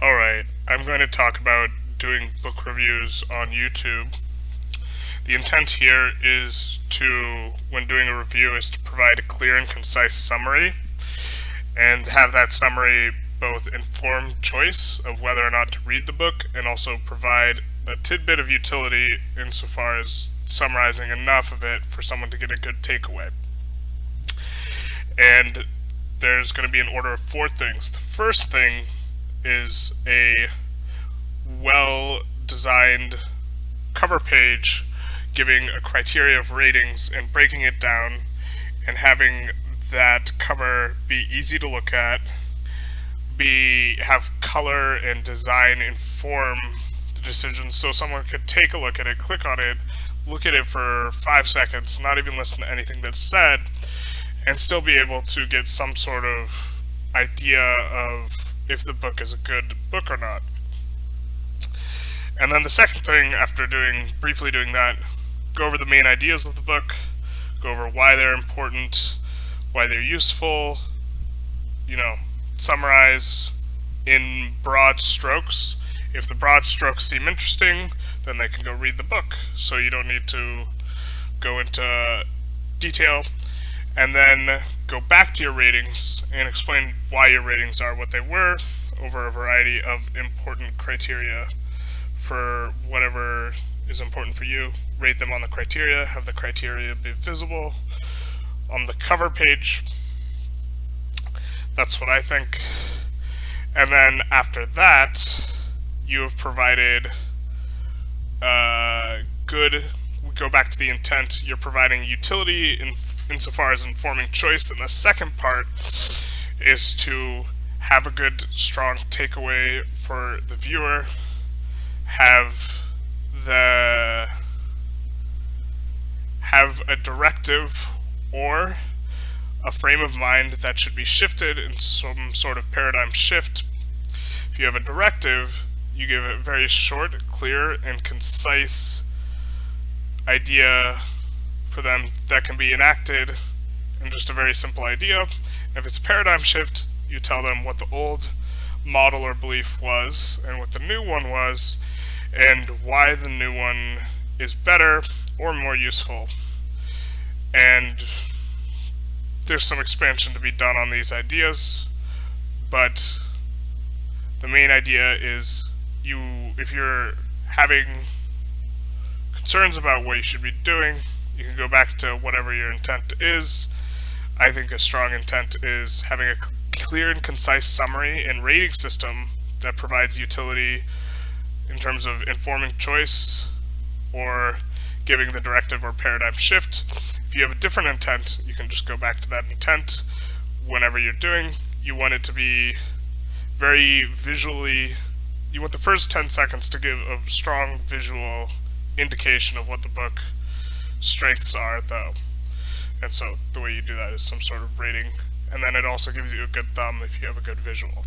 Alright, I'm going to talk about doing book reviews on YouTube. The intent here is to, when doing a review, is to provide a clear and concise summary and have that summary both inform choice of whether or not to read the book and also provide a tidbit of utility insofar as summarizing enough of it for someone to get a good takeaway. And there's going to be an order of four things. The first thing is a well-designed cover page giving a criteria of ratings and breaking it down and having that cover be easy to look at, have color and design inform the decision so someone could take a look at it, click on it, look at it for 5 seconds, not even listen to anything that's said, and still be able to get some sort of idea of if the book is a good book or not. And then the second thing, after briefly doing that, go over the main ideas of the book, go over why they're important, why they're useful, summarize in broad strokes. If the broad strokes seem interesting, then they can go read the book, so you don't need to go into detail. And then go back to your ratings and explain why your ratings are what they were over a variety of important criteria for whatever is important for you. Rate them on the criteria, have the criteria be visible on the cover page. That's what I think. And then after that, you have provided good, we go back to the intent, you're providing utility insofar as informing choice, and the second part is to have a good, strong takeaway for the viewer, have a directive or a frame of mind that should be shifted in some sort of paradigm shift. If you have a directive, you give a very short, clear, and concise idea for them that can be enacted in just a very simple idea. And if it's a paradigm shift, you tell them what the old model or belief was and what the new one was and why the new one is better or more useful. And there's some expansion to be done on these ideas, but the main idea is if you're having concerns about what you should be doing, you can go back to whatever your intent is. I think a strong intent is having a clear and concise summary and rating system that provides utility in terms of informing choice or giving the directive or paradigm shift. If you have a different intent, you can just go back to that intent whenever you're doing. You want it to be very visually, you want the first 10 seconds to give a strong visual indication of what the book strengths are, though. And so the way you do that is some sort of rating, and then it also gives you a good thumb if you have a good visual.